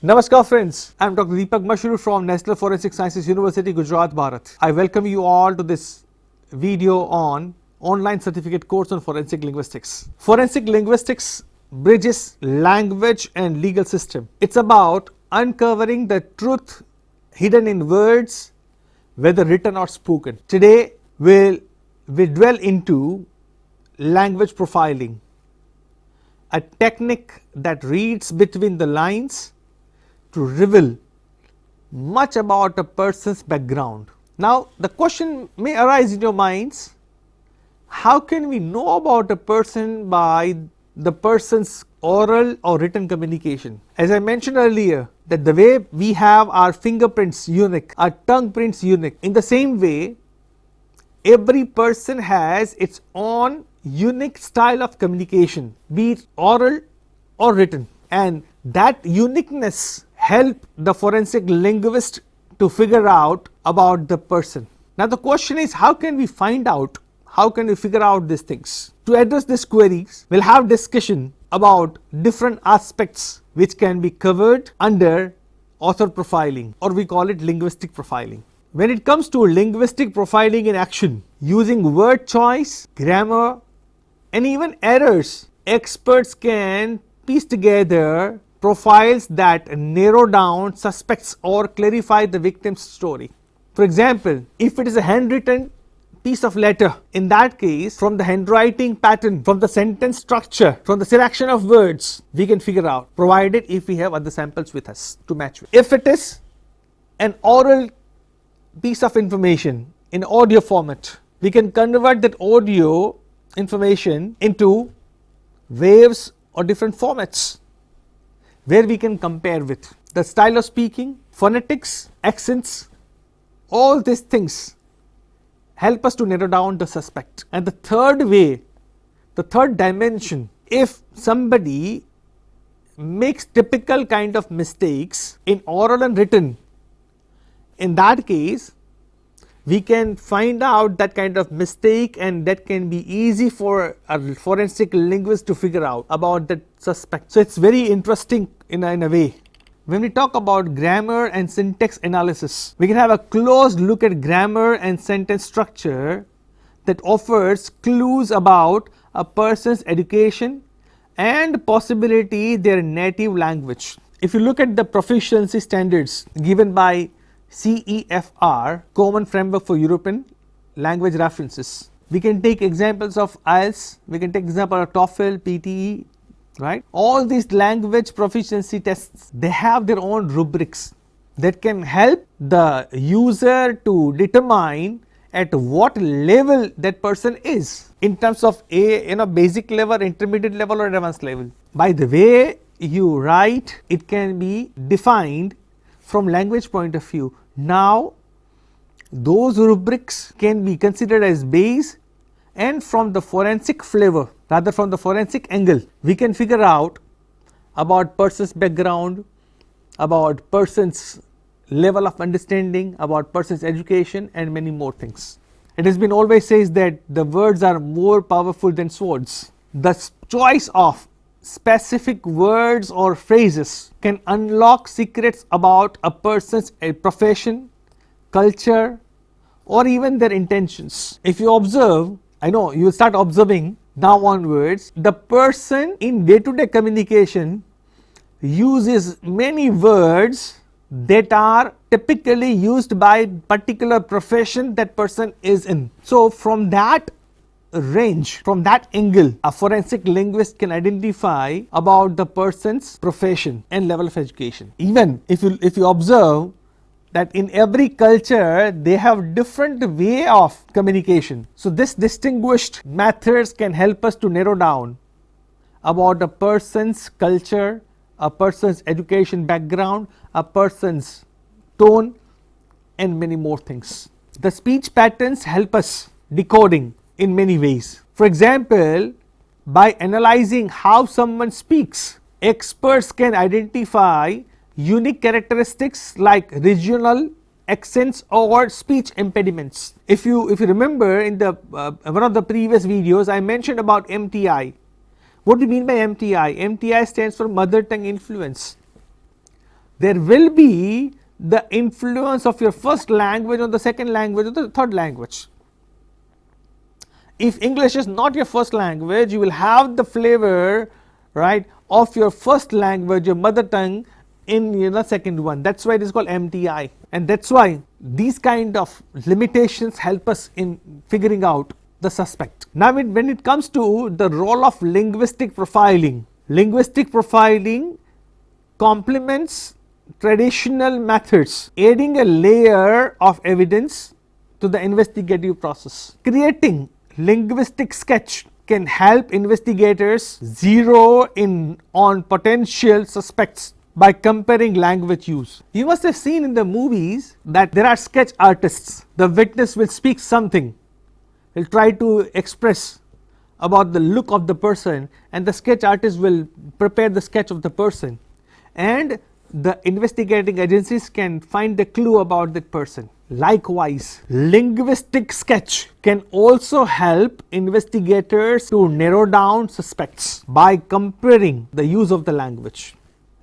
Namaskar friends, I am Dr. Deepak Mashru from National Forensic Sciences University, Gujarat, Bharat. I welcome you all to this video on online certificate course on forensic linguistics. Forensic linguistics bridges language and legal system. It's about uncovering the truth hidden in words, whether written or spoken. Today we dwell into language profiling, a technique that reads between the lines to reveal much about a person's background. Now the question may arise in your minds, how can we know about a person by the person's oral or written communication? As I mentioned earlier, that the way we have our fingerprints unique, our tongue prints unique, in the same way every person has its own unique style of communication, be it oral or written, and that uniqueness help the forensic linguist to figure out about the person. Now the question is, how can we find out, how can we figure out these things? To address these queries, we'll have discussion about different aspects which can be covered under author profiling, or we call it linguistic profiling. When it comes to linguistic profiling in action, using word choice, grammar and even errors, experts can piece together profiles that narrow down suspects or clarify the victim's story. For example, if it is a handwritten piece of letter, in that case, from the handwriting pattern, from the sentence structure, from the selection of words, we can figure out, provided if we have other samples with us to match with. If it is an oral piece of information in audio format, we can convert that audio information into waves or different formats where we can compare with the style of speaking, phonetics, accents, all these things help us to narrow down the suspect. And the third way, the third dimension, if somebody makes typical kind of mistakes in oral and written, in that case we can find out that kind of mistake, and that can be easy for a forensic linguist to figure out about that suspect. So it's very interesting in a way. When we talk about grammar and syntax analysis, we can have a close look at grammar and sentence structure that offers clues about a person's education and possibility their native language. If you look at the proficiency standards given by CEFR, Common Framework for European Language References, we can take examples of IELTS, we can take example of TOEFL, PTE, right? All these language proficiency tests, they have their own rubrics that can help the user to determine at what level that person is in terms of a basic level, intermediate level or advanced level. By the way you write, it can be defined from language point of view. Now those rubrics can be considered as base, and from the forensic flavor, rather from the forensic angle, we can figure out about person's background, about person's level of understanding, about person's education and many more things. It has been always says that the words are more powerful than swords. The choice of specific words or phrases can unlock secrets about a person's profession, culture or even their intentions. If you observe, I know you will start observing now onwards, the person in day-to-day communication uses many words that are typically used by particular profession that person is in. So from that range, from that angle, a forensic linguist can identify about the person's profession and level of education. Even if you observe that in every culture they have different way of communication. So this distinguished methods can help us to narrow down about a person's culture, a person's education background, a person's tone and many more things. The speech patterns help us decoding in many ways. For example, by analyzing how someone speaks, experts can identify unique characteristics like regional accents or speech impediments. If you remember in the one of the previous videos, I mentioned about MTI. What do you mean by MTI? MTI stands for mother tongue influence. There will be the influence of your first language on the second language or the third language. If English is not your first language, you will have the flavor, right, of your first language, your mother tongue, in the second one. That's why it is called MTI, and that's why these kind of limitations help us in figuring out the suspect. Now when it comes to the role of linguistic profiling complements traditional methods, adding a layer of evidence to the investigative process. Creating linguistic sketch can help investigators zero in on potential suspects by comparing language use. You must have seen in the movies that there are sketch artists. The witness will speak something, will try to express about the look of the person, and the sketch artist will prepare the sketch of the person, and the investigating agencies can find a clue about that person. Likewise, linguistic sketch can also help investigators to narrow down suspects by comparing the use of the language.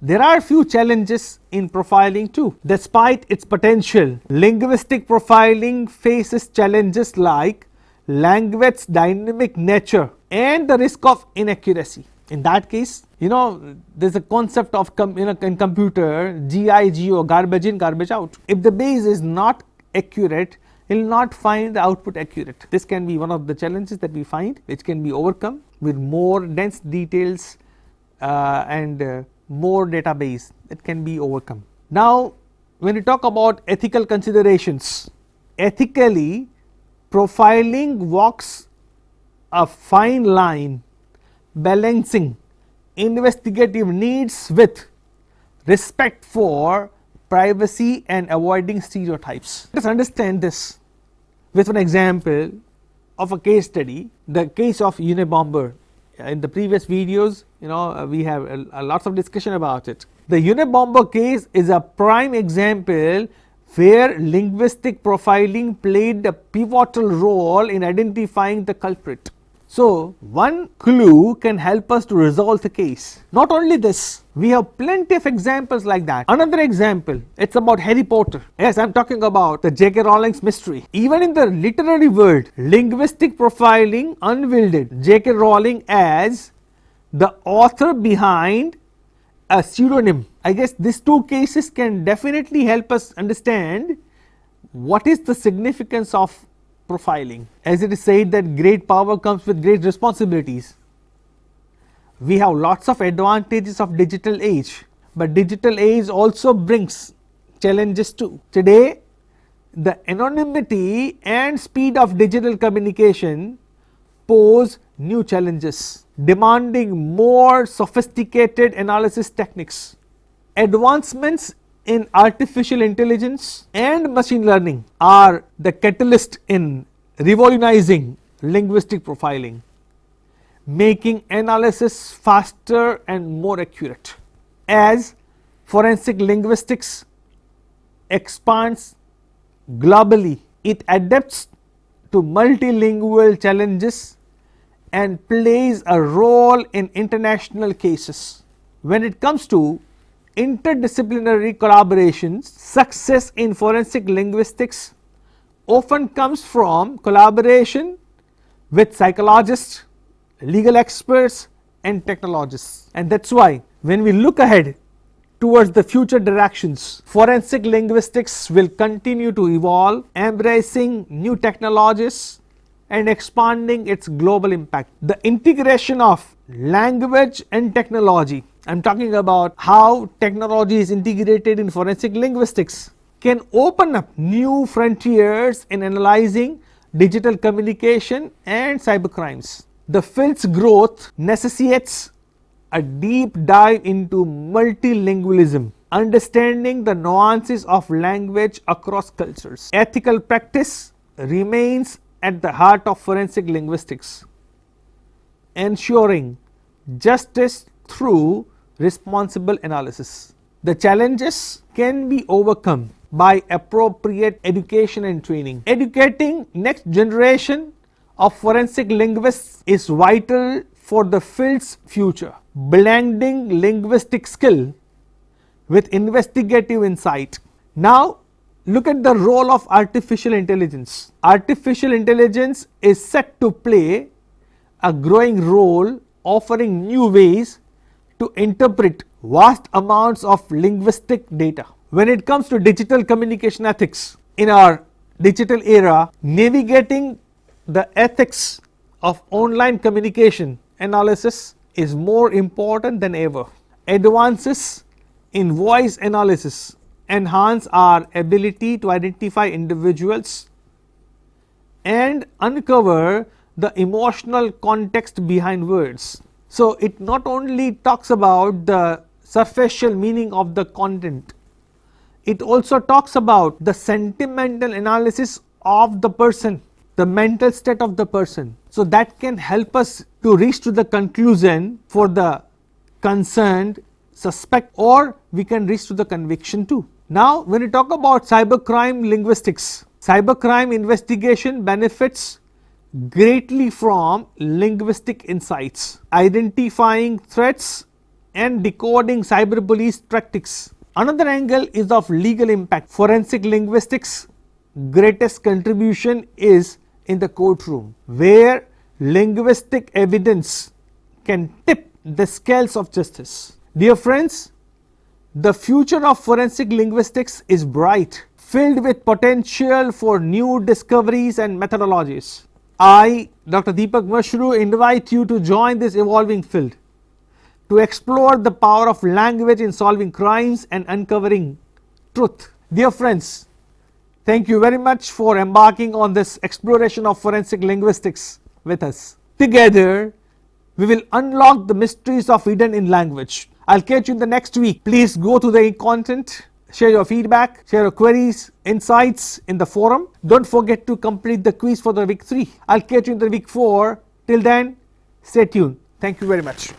There are few challenges in profiling too. Despite its potential, linguistic profiling faces challenges like language's dynamic nature and the risk of inaccuracy. In that case, there's a concept of in computer, GIGO, garbage in, garbage out. If the base is not accurate, it will not find the output accurate. This can be one of the challenges that we find, which can be overcome with more dense details and more database. It can be overcome. Now, when we talk about ethical considerations, ethically, profiling walks a fine line balancing investigative needs with respect for privacy and avoiding stereotypes. Let's understand this with an example of a case study, the case of Unabomber. In the previous videos, we have lots of discussion about it. The Unabomber case is a prime example where linguistic profiling played a pivotal role in identifying the culprit. So, one clue can help us to resolve the case. Not only this, we have plenty of examples like that. Another example, it's about Harry Potter. Yes, I'm talking about the J.K. Rowling's mystery. Even in the literary world, linguistic profiling unveiled J.K. Rowling as the author behind a pseudonym. I guess these two cases can definitely help us understand what is the significance of profiling. As it is said that great power comes with great responsibilities. We have lots of advantages of digital age, but digital age also brings challenges too. Today, the anonymity and speed of digital communication pose new challenges, demanding more sophisticated analysis techniques. Advancements in artificial intelligence and machine learning are the catalyst in revolutionizing linguistic profiling, making analysis faster and more accurate. As forensic linguistics expands globally, it adapts to multilingual challenges and plays a role in international cases. When it comes to interdisciplinary collaborations, success in forensic linguistics often comes from collaboration with psychologists, legal experts, and technologists. And that's why when we look ahead towards the future directions, forensic linguistics will continue to evolve, embracing new technologies and expanding its global impact. The integration of language and technology, I'm talking about how technology is integrated in forensic linguistics, can open up new frontiers in analyzing digital communication and cybercrimes. The field's growth necessitates a deep dive into multilingualism, understanding the nuances of language across cultures. Ethical practice remains at the heart of forensic linguistics, ensuring justice through responsible analysis. The challenges can be overcome by appropriate education and training. Educating next generation of forensic linguists is vital for the field's future. Blending linguistic skill with investigative insight. Now, look at the role of artificial intelligence. Artificial intelligence is set to play a growing role, offering new ways to interpret vast amounts of linguistic data. When it comes to digital communication ethics, in our digital era, navigating the ethics of online communication analysis is more important than ever. Advances in voice analysis enhance our ability to identify individuals and uncover the emotional context behind words. So, it not only talks about the superficial meaning of the content, it also talks about the sentimental analysis of the person, the mental state of the person. So, that can help us to reach to the conclusion for the concerned suspect, or we can reach to the conviction too. Now, when we talk about cybercrime linguistics, cybercrime investigation benefits greatly from linguistic insights, identifying threats and decoding cyberbullies tactics. Another angle is of legal impact. Forensic linguistics' greatest contribution is in the courtroom, where linguistic evidence can tip the scales of justice. Dear friends, the future of forensic linguistics is bright, filled with potential for new discoveries and methodologies. I, Dr. Deepak Mashru, invite you to join this evolving field, to explore the power of language in solving crimes and uncovering truth. Dear friends, thank you very much for embarking on this exploration of forensic linguistics with us. Together, we will unlock the mysteries of hidden in language. I'll catch you in the next week. Please go to the content, share your feedback, share your queries, insights in the forum. Don't forget to complete the quiz for the week 3. I'll catch you in the week 4. Till then, stay tuned. Thank you very much.